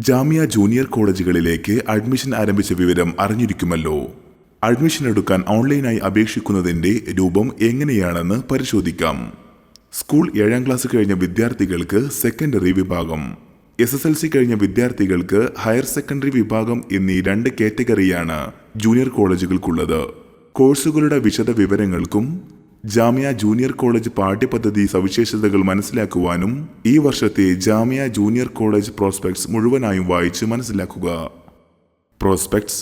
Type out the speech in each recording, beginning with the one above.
Jamia junior കോളേജുകളിലേക്ക് admission ആരംഭിച്ച വിവരം അറിഞ്ഞിരിക്കുമല്ലോ. Admission എടുക്കാൻ ഓൺലൈനായി അപേക്ഷിക്കുന്നതിൻ്റെ രൂപം എങ്ങനെയാണെന്ന് പരിശോധിക്കാം. സ്കൂൾ 7ാം ക്ലാസ് കഴിഞ്ഞ വിദ്യാർത്ഥികൾക്ക് സെക്കൻഡറി വിഭാഗം, SSLC കഴിഞ്ഞ വിദ്യാർത്ഥികൾക്ക് ഹയർ സെക്കൻഡറി വിഭാഗം എന്നീ 2 കാറ്റഗറിയാണ് ജൂനിയർ കോളേജുകൾക്കുള്ളത്. കോഴ്സുകളുടെ വിശദ വിവരങ്ങൾക്കും ജാമിയ ജൂനിയർ കോളേജ് പാഠ്യപദ്ധതി സവിശേഷതകൾ മനസ്സിലാക്കുവാനും ഈ വർഷത്തെ ജാമിയ ജൂനിയർ കോളേജ് പ്രോസ്പെക്ട്സ് മുഴുവനായും വായിച്ച് മനസ്സിലാക്കുക. പ്രോസ്പെക്ട്സ്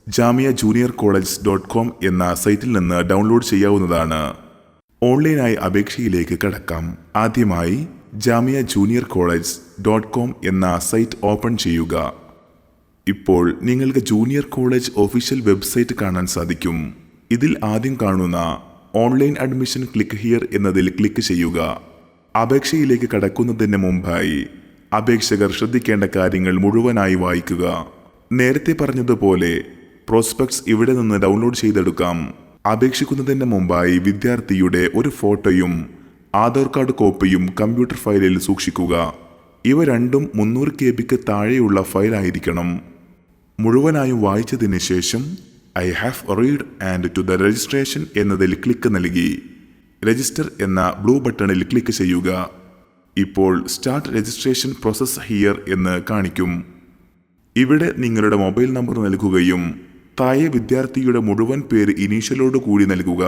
ജാമിയ ജൂനിയർ കോളേജ്.com എന്ന സൈറ്റിൽ നിന്ന് ഡൗൺലോഡ് ചെയ്യാവുന്നതാണ്. ഓൺലൈനായി അപേക്ഷയിലേക്ക് കടക്കാം. ആദ്യമായി ജാമിയ ജൂനിയർ കോളേജ്.com എന്ന സൈറ്റ് ഓപ്പൺ ചെയ്യുക. ഇപ്പോൾ നിങ്ങൾക്ക് ജൂനിയർ കോളേജ് ഒഫീഷ്യൽ വെബ്സൈറ്റ് കാണാൻ സാധിക്കും. ഇതിൽ ആദ്യം കാണുന്ന ഓൺലൈൻ അഡ്മിഷൻ ക്ലിക്ക് ഹിയർ എന്നതിൽ ക്ലിക്ക് ചെയ്യുക. അപേക്ഷയിലേക്ക് കടക്കുന്നതിന് മുമ്പായി അപേക്ഷകർ ശ്രദ്ധിക്കേണ്ട കാര്യങ്ങൾ മുഴുവനായി വായിക്കുക. നേരത്തെ പറഞ്ഞതുപോലെ പ്രോസ്പെക്ട്സ് ഇവിടെ നിന്ന് ഡൗൺലോഡ് ചെയ്തെടുക്കാം. അപേക്ഷിക്കുന്നതിന് മുമ്പായി വിദ്യാർത്ഥിയുടെ ഒരു ഫോട്ടോയും ആധാർ കാർഡ് കോപ്പിയും കമ്പ്യൂട്ടർ ഫയലിൽ സൂക്ഷിക്കുക. ഇവ രണ്ടും 300 KB താഴെയുള്ള ഫയലായിരിക്കണം. മുഴുവനായും വായിച്ചതിന് ശേഷം I have read and to the registration എന്നതിൽ ക്ലിക്ക് നൽകി രജിസ്റ്റർ എന്ന ബ്ലൂ ബട്ടണിൽ ക്ലിക്ക് ചെയ്യുക. ഇപ്പോൾ സ്റ്റാർട്ട് രജിസ്ട്രേഷൻ പ്രോസസ് ഹിയർ എന്ന് കാണിക്കും. ഇവിടെ നിങ്ങളുടെ മൊബൈൽ നമ്പർ നൽകുകയും താഴെ വിദ്യാർത്ഥിയുടെ മുഴുവൻ പേര് ഇനീഷ്യലോട് കൂടി നൽകുക.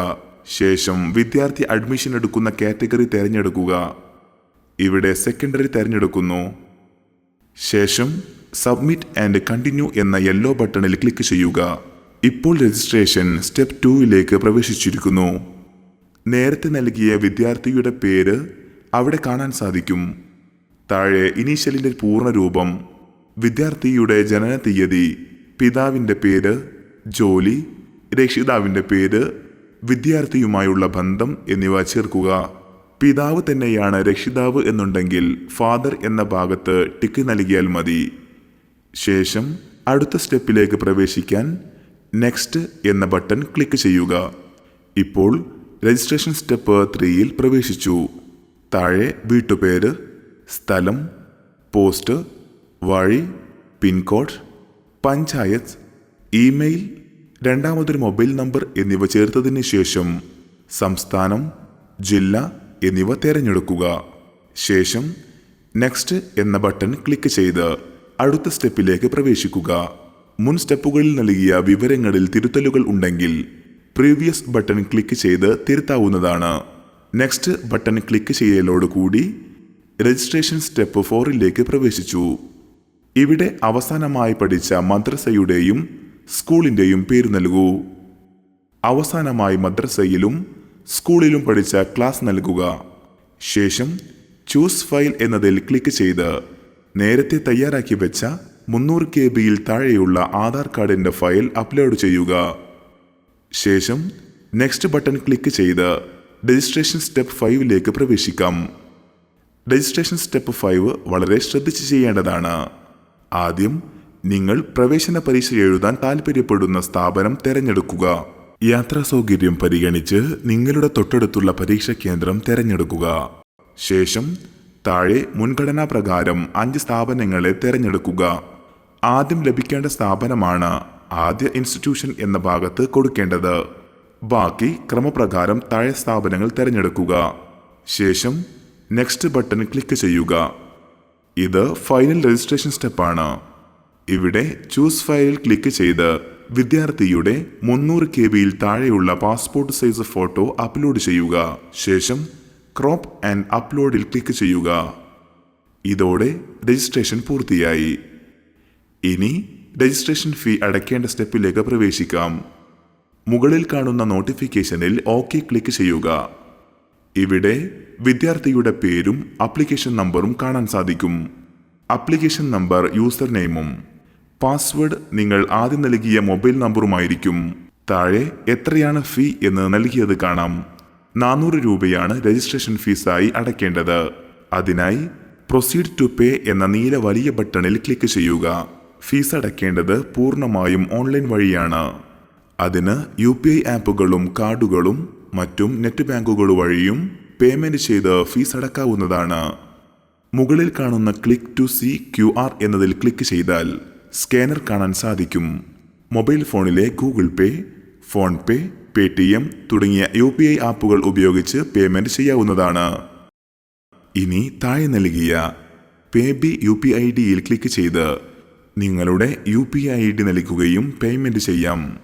ശേഷം വിദ്യാർത്ഥി അഡ്മിഷൻ എടുക്കുന്ന കാറ്റഗറി തിരഞ്ഞെടുക്കുക. ഇവിടെ സെക്കൻഡറി തിരഞ്ഞെടുക്കുന്നു. ശേഷം സബ്മിറ്റ് ആൻഡ് കണ്ടിന്യൂ എന്ന യെല്ലോ ബട്ടണിൽ ക്ലിക്ക് ചെയ്യുക. ഇപ്പോൾ രജിസ്ട്രേഷൻ സ്റ്റെപ്പ് 2ലേക്ക് പ്രവേശിച്ചിരിക്കുന്നു. നേരത്തെ നൽകിയ വിദ്യാർത്ഥിയുടെ പേര് അവിടെ കാണാൻ സാധിക്കും. താഴെ ഇനീഷ്യലിൻ്റെ പൂർണ്ണരൂപം, വിദ്യാർത്ഥിയുടെ ജനന തീയതി, പിതാവിൻ്റെ പേര്, ജോലി, രക്ഷിതാവിൻ്റെ പേര്, വിദ്യാർത്ഥിയുമായുള്ള ബന്ധം എന്നിവ ചേർക്കുക. പിതാവ് തന്നെയാണ് രക്ഷിതാവ് എന്നുണ്ടെങ്കിൽ ഫാദർ എന്ന ഭാഗത്ത് ടിക്ക് നൽകിയാൽ മതി. ശേഷം അടുത്ത സ്റ്റെപ്പിലേക്ക് പ്രവേശിക്കാൻ നെക്സ്റ്റ് എന്ന ബട്ടൺ ക്ലിക്ക് ചെയ്യുക. ഇപ്പോൾ രജിസ്ട്രേഷൻ സ്റ്റെപ്പ് 3ൽ പ്രവേശിച്ചു. താഴെ വീട്ടുപേര്, സ്ഥലം, പോസ്റ്റ്, വഴി, പിൻകോഡ്, പഞ്ചായത്ത്, ഇമെയിൽ, രണ്ടാമതൊരു മൊബൈൽ നമ്പർ എന്നിവ ചേർത്തതിന് ശേഷം സംസ്ഥാനം, ജില്ല എന്നിവ തിരഞ്ഞെടുക്കുക. ശേഷം നെക്സ്റ്റ് എന്ന ബട്ടൺ ക്ലിക്ക് ചെയ്ത് അടുത്ത സ്റ്റെപ്പിലേക്ക് പ്രവേശിക്കുക. മുൻ സ്റ്റെപ്പുകളിൽ നൽകിയ വിവരങ്ങളിൽ തിരുത്തലുകൾ ഉണ്ടെങ്കിൽ പ്രീവിയസ് ബട്ടൺ ക്ലിക്ക് ചെയ്ത് തിരുത്താവുന്നതാണ്. നെക്സ്റ്റ് ബട്ടൺ ക്ലിക്ക് ചെയ്യലോടുകൂടി രജിസ്ട്രേഷൻ സ്റ്റെപ്പ് 4ലേക്ക് പ്രവേശിച്ചു. ഇവിടെ അവസാനമായി പഠിച്ച മദ്രസയുടെയും സ്കൂളിൻ്റെയും പേര് നൽകൂ. അവസാനമായി മദ്രസയിലും സ്കൂളിലും പഠിച്ച ക്ലാസ് നൽകുക. ശേഷം ചൂസ് ഫയൽ എന്നതിൽ ക്ലിക്ക് ചെയ്ത് നേരത്തെ തയ്യാറാക്കി വെച്ച 300 KBയിൽ താഴെയുള്ള ആധാർ കാർഡിൻ്റെ ഫയൽ അപ്ലോഡ് ചെയ്യുക. ശേഷം നെക്സ്റ്റ് ബട്ടൺ ക്ലിക്ക് ചെയ്ത് രജിസ്ട്രേഷൻ സ്റ്റെപ്പ് 5ലേക്ക് പ്രവേശിക്കാം. രജിസ്ട്രേഷൻ സ്റ്റെപ്പ് 5 വളരെ ശ്രദ്ധിച്ച് ചെയ്യേണ്ടതാണ്. ആദ്യം നിങ്ങൾ പ്രവേശന പരീക്ഷ എഴുതാൻ താൽപ്പര്യപ്പെടുന്ന സ്ഥാപനം തിരഞ്ഞെടുക്കുക. യാത്രാ സൗകര്യം പരിഗണിച്ച് നിങ്ങളുടെ തൊട്ടടുത്തുള്ള പരീക്ഷാ കേന്ദ്രം തിരഞ്ഞെടുക്കുക. ശേഷം താഴെ മുൻഗണനാ പ്രകാരം 5 സ്ഥാപനങ്ങളെ തിരഞ്ഞെടുക്കുക. ആദ്യം ലഭിക്കേണ്ട സ്ഥാപനമാണ് ആദ്യ ഇൻസ്റ്റിറ്റ്യൂഷൻ എന്ന ഭാഗത്ത് കൊടുക്കേണ്ടത്. ബാക്കി ക്രമപ്രകാരം താഴെ സ്ഥാപനങ്ങൾ തിരഞ്ഞെടുക്കുക. ശേഷം നെക്സ്റ്റ് ബട്ടൺ ക്ലിക്ക് ചെയ്യുക. ഇത് ഫൈനൽ രജിസ്ട്രേഷൻ സ്റ്റെപ്പാണ്. ഇവിടെ ചൂസ് ഫയലിൽ ക്ലിക്ക് ചെയ്ത് വിദ്യാർത്ഥിയുടെ 300 KBയിൽ താഴെയുള്ള പാസ്പോർട്ട് സൈസ് ഫോട്ടോ അപ്ലോഡ് ചെയ്യുക. ശേഷം ക്രോപ്പ് ആൻഡ് അപ്ലോഡിൽ ക്ലിക്ക് ചെയ്യുക. ഇതോടെ രജിസ്ട്രേഷൻ പൂർത്തിയായി. ഇനി രജിസ്ട്രേഷൻ ഫീ അടയ്ക്കേണ്ട സ്റ്റെപ്പിലേക്ക് പ്രവേശിക്കാം. മുകളിൽ കാണുന്ന നോട്ടിഫിക്കേഷനിൽ ഓക്കെ ക്ലിക്ക് ചെയ്യുക. ഇവിടെ വിദ്യാർത്ഥിയുടെ പേരും ആപ്ലിക്കേഷൻ നമ്പറും കാണാൻ സാധിക്കും. ആപ്ലിക്കേഷൻ നമ്പർ യൂസർ നെയിമും പാസ്വേഡ് നിങ്ങൾ ആദ്യം നൽകിയ മൊബൈൽ നമ്പറുമായിരിക്കും. താഴെ എത്രയാണ് ഫീ എന്ന് നൽകിയത് കാണാം. 400 രൂപയാണ് രജിസ്ട്രേഷൻ ഫീസായി അടയ്ക്കേണ്ടത്. അതിനായി പ്രൊസീഡ് ടു പേ എന്ന നീല വലിയ ബട്ടണിൽ ക്ലിക്ക് ചെയ്യുക. ഫീസ് അടയ്ക്കേണ്ടത് പൂർണ്ണമായും ഓൺലൈൻ വഴിയാണ്. അതിന് UPI ആപ്പുകളും കാർഡുകളും മറ്റും നെറ്റ് ബാങ്കുകൾ വഴിയും പേയ്മെന്റ് ചെയ്ത് ഫീസ് അടക്കാവുന്നതാണ്. മുകളിൽ കാണുന്ന ക്ലിക്ക് ടു സി QR എന്നതിൽ ക്ലിക്ക് ചെയ്താൽ സ്കാനർ കാണാൻ സാധിക്കും. മൊബൈൽ ഫോണിലെ ഗൂഗിൾ പേ, ഫോൺ പേ, പേടിഎം തുടങ്ങിയ UPI ആപ്പുകൾ ഉപയോഗിച്ച് പേയ്മെന്റ് ചെയ്യാവുന്നതാണ്. ഇനി താഴെ നൽകിയ പേ ബി UPI IDയിൽ ക്ലിക്ക് ചെയ്ത് നിങ്ങളുടെ UPI ID നൽകുകയും പേയ്മെന്റ് ചെയ്യാം.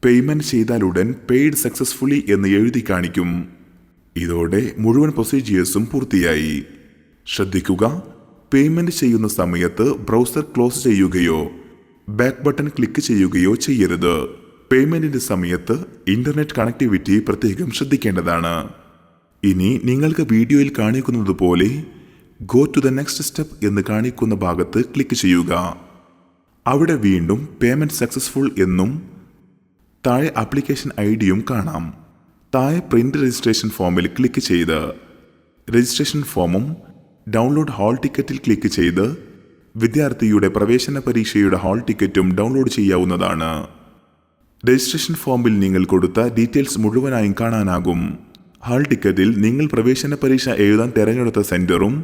പേയ്മെന്റ് ചെയ്താലുടൻ പെയ്ഡ് സക്സസ്ഫുള്ളി എന്ന് എഴുതി കാണിക്കും. ഇതോടെ മുഴുവൻ പ്രൊസീജിയേഴ്സും പൂർത്തിയായി. ശ്രദ്ധിക്കുക, പേയ്മെന്റ് ചെയ്യുന്ന സമയത്ത് ബ്രൗസർ ക്ലോസ് ചെയ്യുകയോ ബാക്ക് ബട്ടൺ ക്ലിക്ക് ചെയ്യുകയോ ചെയ്യരുത്. പേയ്മെന്റിന്റെ സമയത്ത് ഇന്റർനെറ്റ് കണക്ടിവിറ്റി പ്രത്യേകം ശ്രദ്ധിക്കേണ്ടതാണ്. ഇനി നിങ്ങൾക്ക് വീഡിയോയിൽ കാണിക്കുന്നത് പോലെ go to the next step എന്ന് കാണിക്കുന്ന ഭാഗത്ത് ക്ലിക്ക് ചെയ്യുക. അവിടെ വീണ്ടും പേയ്മെന്റ് സക്സസ്ഫുൾ എന്നും താഴെ ആപ്ലിക്കേഷൻ IDയും കാണാം. താഴെ പ്രിന്റ് രജിസ്ട്രേഷൻ ഫോമിൽ ക്ലിക്ക് ചെയ്ത് രജിസ്ട്രേഷൻ ഫോമും ഡൗൺലോഡ് ഹാൾ ടിക്കറ്റിൽ ക്ലിക്ക് ചെയ്ത് വിദ്യാർത്ഥിയുടെ പ്രവേശന പരീക്ഷയുടെ ഹാൾ ടിക്കറ്റും ഡൗൺലോഡ് ചെയ്യാവുന്നതാണ്. രജിസ്ട്രേഷൻ ഫോമിൽ നിങ്ങൾ കൊടുത്ത ഡീറ്റെയിൽസ് മുഴുവനായും കാണാനാകും. ഹാൾ ടിക്കറ്റിൽ നിങ്ങൾ പ്രവേശന പരീക്ഷ എഴുതാൻ തിരഞ്ഞെടുത്ത സെന്ററും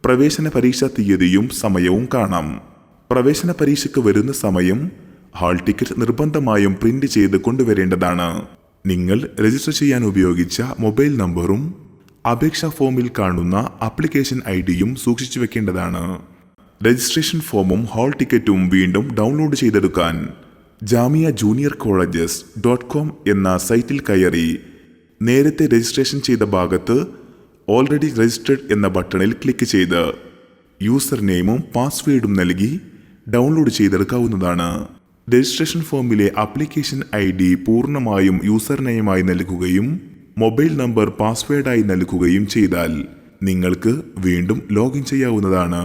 പ്രവേശന പരീക്ഷാ തീയതിയും സമയവും കാണാം. പ്രവേശന പരീക്ഷയ്ക്ക് വരുന്ന സമയം ഹാൾ ടിക്കറ്റ് നിർബന്ധമായും പ്രിന്റ് ചെയ്ത് കൊണ്ടുവരേണ്ടതാണ്. നിങ്ങൾ രജിസ്റ്റർ ചെയ്യാൻ ഉപയോഗിച്ച മൊബൈൽ നമ്പറും അപേക്ഷാ ഫോമിൽ കാണുന്ന ആപ്ലിക്കേഷൻ IDയും സൂക്ഷിച്ചു വെക്കേണ്ടതാണ്. രജിസ്ട്രേഷൻ ഫോമും ഹാൾ ടിക്കറ്റും വീണ്ടും ഡൗൺലോഡ് ചെയ്തെടുക്കാൻ jamiaajuniorcolleges.com എന്ന സൈറ്റിൽ കയറി നേരത്തെ രജിസ്ട്രേഷൻ ചെയ്ത ഭാഗത്ത് ഓൾറെഡി രജിസ്റ്റേർഡ് എന്ന ബട്ടണിൽ ക്ലിക്ക് ചെയ്ത് യൂസർ നെയിമും പാസ്വേഡും നൽകി ഡൗൺലോഡ് ചെയ്തെടുക്കാവുന്നതാണ്. രജിസ്ട്രേഷൻ ഫോമിലെ ആപ്ലിക്കേഷൻ ID പൂർണ്ണമായും യൂസർ നെയിമായി നൽകുകയും മൊബൈൽ നമ്പർ പാസ്വേഡായി നൽകുകയും ചെയ്താൽ നിങ്ങൾക്ക് വീണ്ടും ലോഗിൻ ചെയ്യാവുന്നതാണ്.